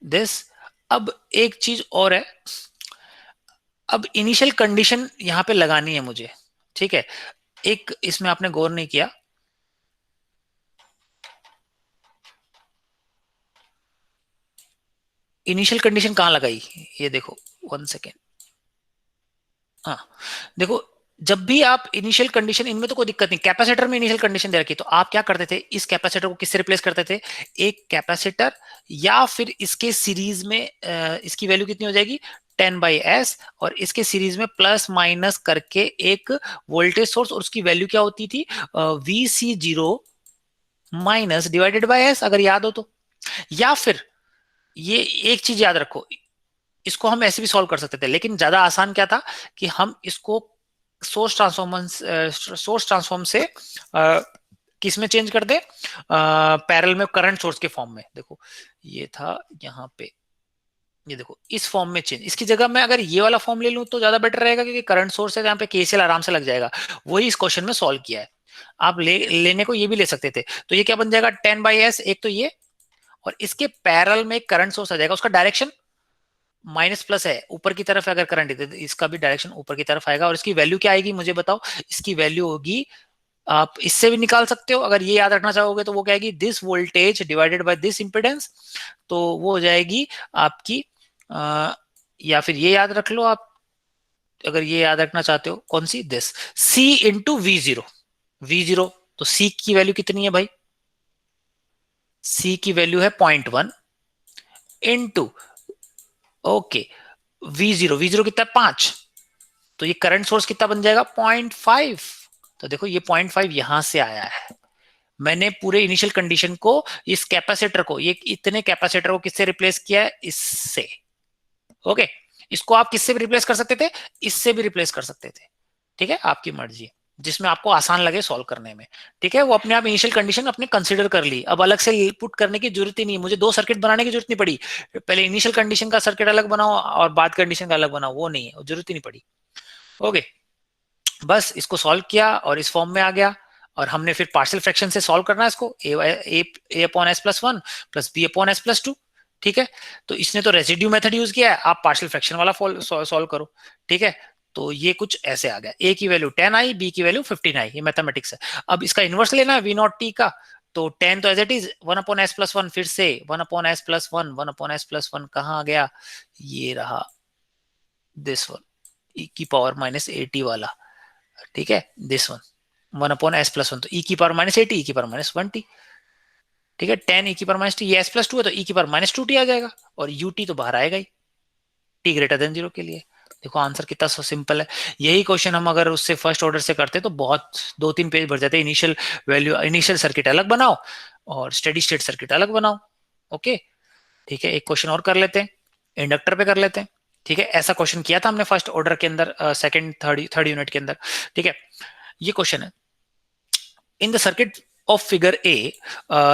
दिस। अब एक चीज और है, अब इनिशियल कंडीशन यहां पे लगानी है मुझे, ठीक है, एक इसमें आपने गौर नहीं किया, इनिशियल कंडीशन कहां लगाई, ये देखो, 1 सेकेंड, हाँ, देखो, जब भी आप इनिशियल कंडीशन, इनमें तो कोई दिक्कत नहीं, कैपेसिटर में इनिशियल कंडीशन दे रखी, तो आप क्या करते थे, इस कैपेसिटर को किससे रिप्लेस करते थे, एक कैपेसिटर, या फिर इसके सीरीज में इसकी वैल्यू कितनी हो जाएगी 10/s, और इसके सीरीज में प्लस माइनस करके एक वोल्टेज सोर्स, और उसकी वैल्यू क्या होती थी, VC0 minus divided by S, अगर याद हो तो। या फिर ये एक चीज याद रखो, इसको हम ऐसे भी सॉल्व कर सकते थे, लेकिन ज्यादा आसान क्या था कि हम इसको सोर्स ट्रांसफॉर्म से किस में चेंज कर दे, पैरेलल में करंट सोर्स के फॉर्म में। देखो ये था यहाँ पे, ये देखो इस फॉर्म में चेंज, इसकी जगह मैं अगर ये वाला फॉर्म ले लूं तो ज्यादा बेटर रहेगा, क्योंकि करंट सोर्स है, यहाँ पे केसीएल आराम से लग जाएगा, वही इस क्वेश्चन में सॉल्व किया है। आप लेने को ये भी ले सकते थे, तो ये क्या बन जाएगा 10/s, एक तो ये, और इसके पैरेलल में एक करंट सोर्स आ जाएगा, उसका डायरेक्शन माइनस प्लस है, ऊपर की तरफ अगर करंट है तो इसका भी डायरेक्शन ऊपर की तरफ आएगा, और इसकी वैल्यू क्या आएगी मुझे बताओ, इसकी वैल्यू होगी, आप इससे भी निकाल सकते हो, अगर ये याद रखना चाहोगे तो वो क्या आएगी, this voltage divided by this impedance, तो वो हो जाएगी आपकी या फिर ये याद रख लो आप, अगर ये याद रखना चाहते हो, कौन सी, दिस C इंटू V0, तो C की वैल्यू कितनी है भाई, C की वैल्यू है 0.1 इंटू, ओके, V0 कितना है 5, तो ये करंट सोर्स कितना बन जाएगा 0.5, तो देखो ये 0.5 यहां से आया है, मैंने पूरे इनिशियल कंडीशन को, इस कैपेसिटर को, ये इतने कैपेसिटर को किससे रिप्लेस किया है, इससे, ओके, इसको आप किससे भी रिप्लेस कर सकते थे, इससे भी रिप्लेस कर सकते थे, ठीक है, आपकी मर्जी, जिसमें आपको आसान लगे सॉल्व करने में, ठीक है, वो अपने आप इनिशियल कंडीशन अपने कंसीडर कर ली, अब अलग से पुट करने की जरूरत ही नहीं, मुझे दो सर्किट बनाने की जरूरत नहीं पड़ी, पहले इनिशियल कंडीशन का सर्किट अलग बनाओ और बाद कंडीशन का अलग बनाओ, वो नहीं है, जरूरत ही नहीं पड़ी, ओके, बस इसको सॉल्व किया और इस फॉर्म में आ गया, और हमने फिर पार्शियल फ्रैक्शन से सॉल्व करना है इसको, A upon S plus one plus B upon S plus two, ठीक है, तो इसने तो रेसिड्यू मेथड यूज किया है, आप पार्शियल फ्रैक्शन वाला सॉल्व करो, ठीक है, तो ये कुछ ऐसे आ गया, ए की वैल्यू 10 आई, बी की वैल्यू 15 आई, ये मैथमेटिक्स है, अब इसका इनवर्स लेना है वी नॉट टी का, तो 10 तो एज इट इज 1/s+1, फिर से 1/s+1, 1/s+1 कहाँ आ गया, ये रहा दिस वन, ई की पावर -80 वाला, ठीक है, दिस वन 1/s+1, तो ई की पावर -80, ई की पावर -1t, ठीक है, 10 ई की पावर -t, ये s+2 है तो ई की पावर -2t आ जाएगा, और ut तो बाहर आएगा ही t ग्रेटर देन 0 के लिए। देखो आंसर कितना सिंपल है, यही क्वेश्चन हम अगर उससे फर्स्ट ऑर्डर से करते तो बहुत 2-3 पेज भर जाते, इनिशियल वैल्यू, इनिशियल सर्किट अलग बनाओ और स्टेडी स्टेट सर्किट अलग बनाओ, ओके, ठीक है, एक क्वेश्चन और कर लेते हैं, इंडक्टर पे कर लेते हैं, ठीक है, ऐसा क्वेश्चन किया था हमने फर्स्ट ऑर्डर के अंदर, सेकंड थर्ड यूनिट के अंदर, ठीक है, ये क्वेश्चन है, in the circuit of figure A,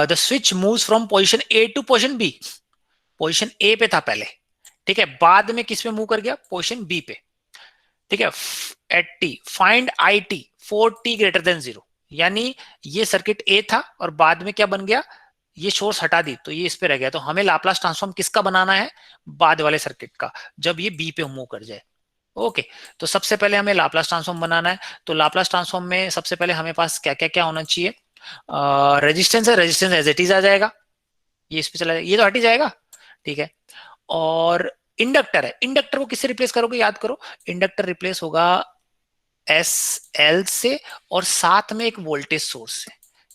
the switch moves from position A to position B, position A पे था पहले, ठीक है, बाद में किस पे मूव कर गया, पोजिशन B पे, ठीक है, at T find I T four T greater than 0, यानी ये सर्किट A था और बाद में क्या बन गया, ये सोर्स हटा दी तो ये इस पे रह गया, तो हमें लाप्लास ट्रांसफॉर्म किसका बनाना है, बाद वाले सर्किट का, जब ये B पे मूव कर जाए, ओके, तो सबसे पहले हमें लाप्लास ट्रांसफॉर्म बनाना है, तो लाप्लास ट्रांसफॉर्म में सबसे पहले हमें पास क्या क्या क्या होना चाहिए, रेजिस्टेंस है, रेजिस्टेंस एज इट इज आ जाएगा, ये इस पे चला जाएगा, ये तो हट ही जाएगा, ठीक है, और इंडक्टर है, इंडक्टर को किससे रिप्लेस करोगे, याद करो, इंडक्टर रिप्लेस होगा एस एल से, और साथ में एक वोल्टेज सोर्स से,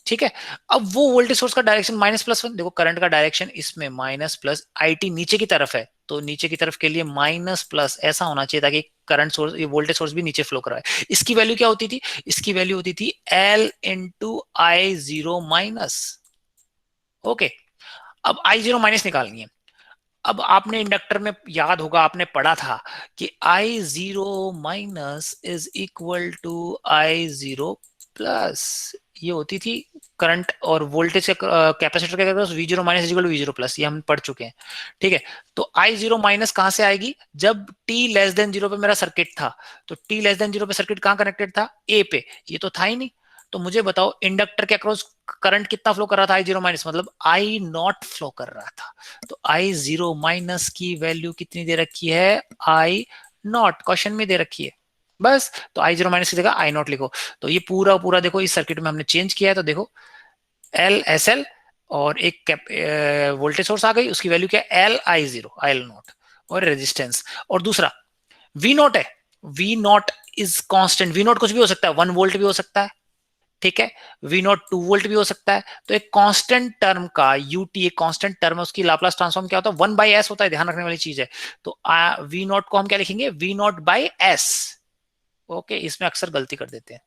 ठीक है, अब वो वोल्टेज सोर्स का डायरेक्शन -+1, देखो करंट का डायरेक्शन इसमें माइनस प्लस, आई नीचे की तरफ है, तो नीचे की तरफ के लिए माइनस प्लस ऐसा होना चाहिए ताकि करंट सोर्स, ये वोल्टेज सोर्स भी नीचे फ्लो कर रहा है, इसकी वैल्यू क्या होती थी, इसकी वैल्यू होती थी L into I0 minus, okay, अब I0 माइनस निकालनी है, अब आपने इंडक्टर में याद होगा, आपने पढ़ा था कि I0 minus is equal to I0 plus, ये होती थी करंट और वोल्टेज का कैपेसिटर का V0 minus is equal to V0 plus, ये हम पढ़ चुके हैं। ठीक है, तो I0 माइनस कहां से आएगी, जब t लेस देन 0 पे मेरा सर्किट था, तो t लेस देन 0 पे सर्किट कहां कनेक्टेड था, A पे, ये तो था ही नहीं। तो मुझे बताओ इंडक्टर के अक्रॉस करंट कितना फ्लो कर रहा था, I0 माइनस, मतलब I नॉट फ्लो कर रहा था। तो I0 माइनस की वैल्यू कितनी दे रखी है, I नॉट, क्वेश्चन में दे रखी है बस। तो I0 माइनस की जगह I नॉट लिखो। तो ये पूरा पूरा देखो इस सर्किट में हमने चेंज किया है, तो देखो LSL और एक वोल्टेज सोर्स आ गई, उसकी वैल्यू क्या है, LI0, IL नॉट, और रेजिस्टेंस। और दूसरा V नॉट है, V not is constant, V not कुछ भी हो सकता है, 1 वोल्ट भी हो सकता है, ठीक है, V नॉट 2 वोल्ट भी हो सकता है। तो एक कांस्टेंट टर्म का UT, एक कांस्टेंट टर्म है, उसकी लाप्लास ट्रांसफॉर्म क्या होता है, 1/s होता है, ध्यान रखने वाली चीज है। तो V नॉट को हम क्या लिखेंगे, V naught by S. Okay, इसमें अक्सर गलती कर देते हैं।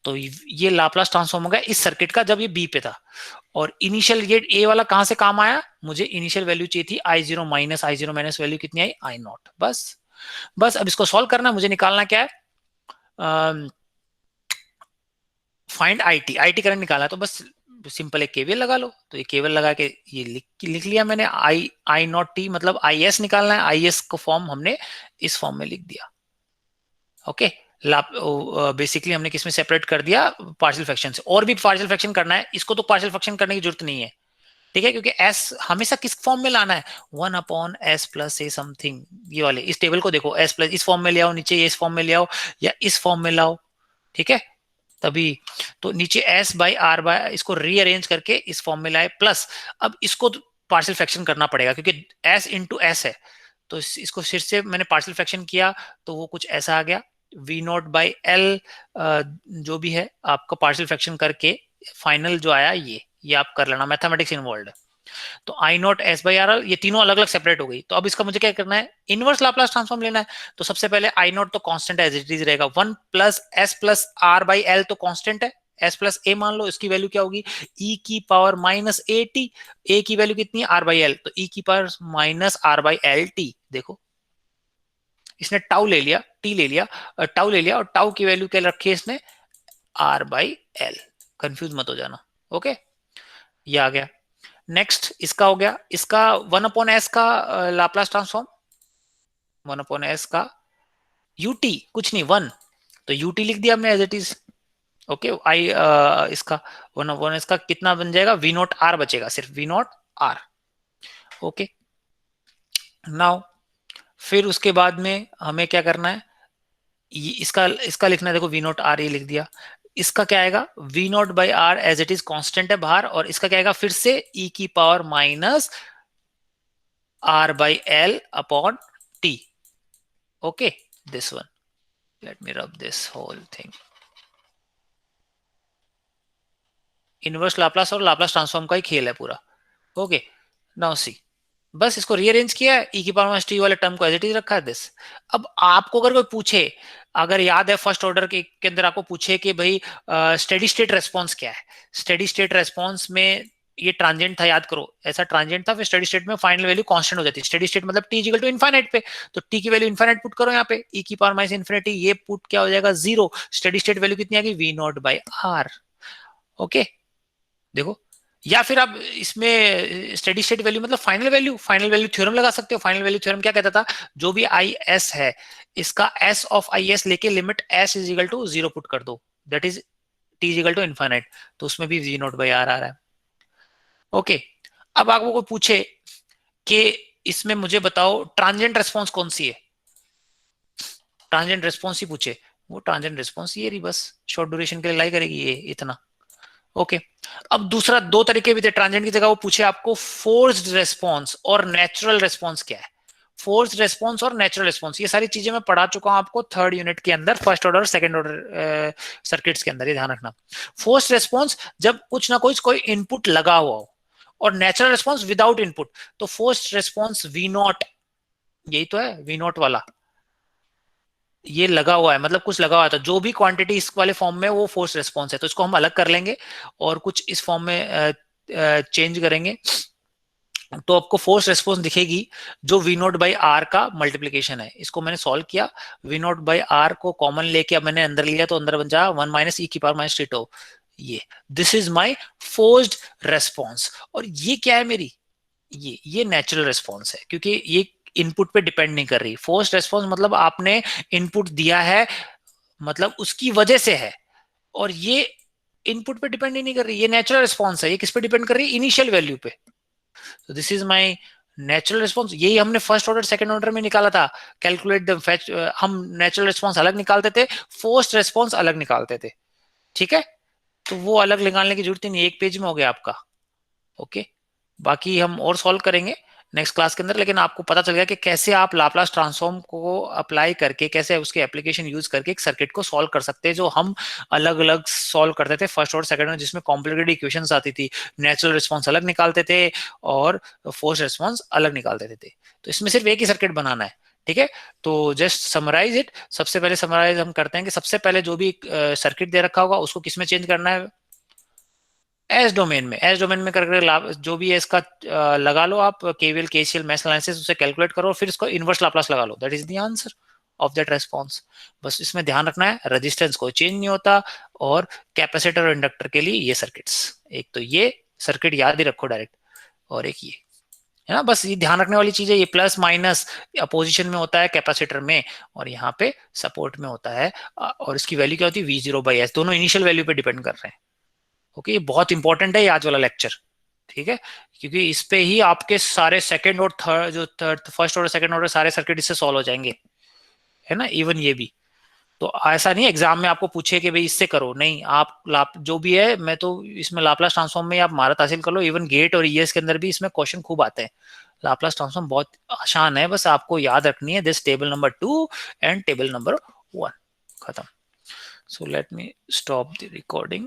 तो ये लाप्लास ट्रांसफॉर्म हो गया इस सर्किट का जब ये बी पे था। और इनिशियल ये ए वाला कहां से काम आया, मुझे इनिशियल वैल्यू चाहिए थी I0 माइनस वैल्यू कितनी आई, I नॉट। बस बस अब इसको सॉल्व करना, मुझे निकालना क्या है, फाइंड IT करंट निकालना है। तो बस सिंपल एक केवीएल लगा लो। तो ये केवीएल लगा के ये लिख लिया मैंने, आई नॉट टी मतलब IS निकालना है, IS को फॉर्म हमने इस फॉर्म में लिख दिया। ओके, बेसिकली हमने किसमें सेपरेट कर दिया, पार्शियल फ्रैक्शन से। और भी पार्शियल फ्रैक्शन करना है, इसको तो पार्शियल फ्रैक्शन करने की जरूरत नहीं है, ठीक है, क्योंकि S हमेशा किस फॉर्म में लाना है, 1/s प्लस ए समथिंग, ये वाले इस टेबल को देखो, S प्लस इस फॉर्म में ले आओ, नीचे ये इस फॉर्म में ले आओ, या इस फॉर्म में लाओ, ठीक है, तभी। तो नीचे S/R इसको रीअरेंज करके इस फॉर्म में लाए, प्लस अब इसको पार्शियल फ्रैक्शन करना पड़ेगा क्योंकि S इंटू एस है। तो इसको फिर से मैंने पार्शियल फ्रैक्शन किया, तो वो कुछ ऐसा आ गया, V नॉट बाई एल, जो भी है आपका पार्शियल फ्रैक्शन करके फाइनल जो आया, ये आप कर लेना, मैथमेटिक्स इन्वॉल्व है। तो आई नॉट S/R, ये तीनों अलग अलग सेपरेट हो गई। तो अब इसका मुझे क्या करना है, इनवर्स लाप्लास ट्रांसफॉर्म लेना है। तो सबसे पहले आई नॉट तो कांस्टेंट एज इट इज रहेगा, 1 प्लस S प्लस R/L तो कांस्टेंट है, S प्लस A मान लो, इसकी वैल्यू क्या होगी, e⁻⁻AT। A की वैल्यू कितनी है, R/L, तो e⁻⁻R/LT। देखो इसने टाउ ले लिया, टी ले लिया, टाउ ले लिया, और टाउ की वैल्यू क्या रखी है इसने, R/L। कंफ्यूज मत हो जाना। ओके, ये आ गया। नेक्स्ट इसका हो गया, इसका 1/s का लाप्लास ट्रांसफॉर्म, 1/s का UT कुछ नहीं, 1, तो UT लिख दिया हमने एज इट इज। ओके, इसका 1/s का कितना बन जाएगा, V नॉट R बचेगा, सिर्फ V not R। Okay, now फिर उसके बाद में हमें क्या करना है, इसका इसका लिखना है, देखो V नॉट R ये लिख दिया। इसका क्या आएगा, V naught by R as it is constant है बाहर, और इसका क्या आएगा, फिर से e⁻⁻R/L/T। okay, this one, let me rub this whole thing। Inverse Laplace और लाप्लास ट्रांसफॉर्म का ही खेल है पूरा। ओके, नाउ सी, बस इसको रीअरेंज किया है, e⁻t वाले टर्म को एज इट इज रखा है दिस। अब आपको अगर कोई पूछे, अगर याद है फर्स्ट ऑर्डर के अंदर आपको पूछे कि भाई स्टेडी स्टेट रेस्पॉन्स क्या है, स्टेडी स्टेट रेस्पॉन्स में ये ट्रांजिएंट था, याद करो, ऐसा ट्रांजिएंट था, फिर स्टेडी स्टेट में फाइनल वैल्यू कांस्टेंट हो जाती है। स्टेडी स्टेट मतलब t इक्वल टू इनफाइनाइट पे, तो t की वैल्यू इनफाइनाइट पुट करो यहाँ पे, e⁻⁻∞, ये पुट क्या हो जाएगा, 0। स्टेडी स्टेट वैल्यू कितनी आएगी, V naught by R। Okay, देखो, या फिर आप इसमें स्टेडी स्टेट वैल्यू मतलब फाइनल वैल्यू थ्योरम लगा सकते हो। फाइनल वैल्यू थ्योरम क्या कहता था, जो भी IS है, इसका S ऑफ IS लेके limit S is equal to 0 put कर दो, that is t is equal to infinite, तो उसमें भी V नॉट बाई R आ रहा है। ओके, अब आपको कोई पूछे कि इसमें मुझे बताओ ट्रांजिएंट रेस्पॉन्स कौन सी है, ट्रांजिएंट रेस्पॉन्स ही पूछे, वो ट्रांजिएंट रेस्पॉन्स ये रही, बस शॉर्ट ड्यूरेशन के लिए लाई करेगी ये इतना। ओके, अब दूसरा दो तरीके भी थे ट्रांजिएंट की जगह, वो पूछे आपको फोर्स्ड रेस्पॉन्स और नेचुरल रेस्पॉन्स क्या है। फोर्स्ड रेस्पॉन्स और नेचुरल रेस्पॉन्स, ये सारी चीजें मैं पढ़ा चुका हूं आपको थर्ड यूनिट के अंदर, first order second order circuits के अंदर, ये ध्यान रखना। फोर्स्ड रेस्पॉन्स जब कुछ ना कुछ कोई इनपुट लगा हुआ हो, और नेचुरल रेस्पॉन्स विदाउट इनपुट। तो फोर्स्ड रेस्पॉन्स V नॉट, यही तो है V नॉट वाला, ये लगा हुआ है, मतलब कुछ लगा हुआ था, जो भी क्वांटिटी इस वाले फॉर्म में, वो फोर्स रेस्पॉन्स है। तो इसको हम अलग कर लेंगे और कुछ इस फॉर्म में चेंज करेंगे। तो आपको फोर्स रेस्पॉन्स दिखेगी जो वी नोट बाई आर का मल्टीप्लीकेशन है। इसको मैंने सॉल्व किया, वी नोट बाई आर को कॉमन लेके अब मैंने अंदर लिया तो अंदर बन जा 1 माइनस ई की पावर माइनस टी टो। ये this is my forced response. और ये क्या है मेरी, ये नेचुरल रेस्पॉन्स है, क्योंकि ये इनपुट पे डिपेंड नहीं कर रही। फोर्स्ड रेस्पॉन्स मतलब आपने इनपुट दिया है, मतलब उसकी वजह से है, और ये इनपुट पे डिपेंड ही नहीं कर रही, ये नेचुरल रिस्पॉन्स है। ये किस पे डिपेंड कर रही है, इनिशियल वैल्यू पे। तो this is my natural response. यही हमने फर्स्ट ऑर्डर सेकंड ऑर्डर में निकाला था, कैलकुलेट द फैच। हम नेचुरल रिस्पॉन्स अलग निकालते थे, फोर्स्ड रिस्पॉन्स अलग निकालते थे, ठीक है। तो वो अलग निकालने की जरूरत ही नहीं, एक पेज में हो गया आपका। ओके, बाकी हम और सॉल्व करेंगे नेक्स्ट क्लास के अंदर, लेकिन आपको पता चल गया कि कैसे आप लाप्लास ट्रांसफॉर्म को अप्लाई करके, कैसे उसके एप्लीकेशन यूज करके एक सर्किट को सॉल्व कर सकते हैं, जो हम अलग अलग सॉल्व करते थे फर्स्ट और सेकंड में, जिसमें कॉम्प्लिकेटेड इक्वेशंस आती थी, नेचुरल रिस्पॉन्स अलग निकालते थे और फोर्स रिस्पॉन्स अलग निकाल देते थे। तो इसमें सिर्फ एक ही सर्किट बनाना है, ठीक है। तो जस्ट समराइज इट। सबसे पहले समराइज हम करते हैं कि सबसे पहले जो भी सर्किट दे रखा होगा उसको किस में चेंज करना है, एस डोमेन में। एस डोमेन में करके जो भी है इसका लगा लो आप, केवीएल केसीएल मैश एनालिसिस, उसे कैलकुलेट करो, फिर इसको इनवर्स लाप्लास लगा लो। That is the answer of that response. बस इसमें ध्यान रखना है रेजिस्टेंस कोई चेंज नहीं होता, और कैपेसिटर और इंडक्टर के लिए ये सर्किट्स, एक तो ये सर्किट याद ही रखो डायरेक्ट, और एक ये है ना। बस ये ध्यान रखने वाली चीज है, ये प्लस माइनस अपोजिशन में होता है कैपेसिटर में, और यहाँ पे सपोर्ट में होता है। और इसकी वैल्यू क्या होती है, V0 बाई एस, दोनों इनिशियल वैल्यू पे डिपेंड कर रहे हैं। ओके, ये बहुत इंपॉर्टेंट है ये आज वाला लेक्चर, ठीक है, क्योंकि इस पे ही आपके सारे सेकंड और थर्ड, जो थर्ड फर्स्ट और सेकंड ऑर्डर सारे सर्किट इससे सॉल्व हो जाएंगे, है ना, इवन ये भी। तो ऐसा नहीं एग्जाम में आपको पूछे कि भाई इससे करो, नहीं, आप जो भी है, मैं तो इसमें लाप्लास ट्रांसफॉर्म में आप महारत हासिल कर लो। इवन गेट और ईएस के अंदर भी इसमें क्वेश्चन खूब आते हैं। लाप्लास ट्रांसफॉर्म बहुत आसान है, बस आपको याद रखनी है this table number 2 and table number 1। खत्म। So let me stop the recording.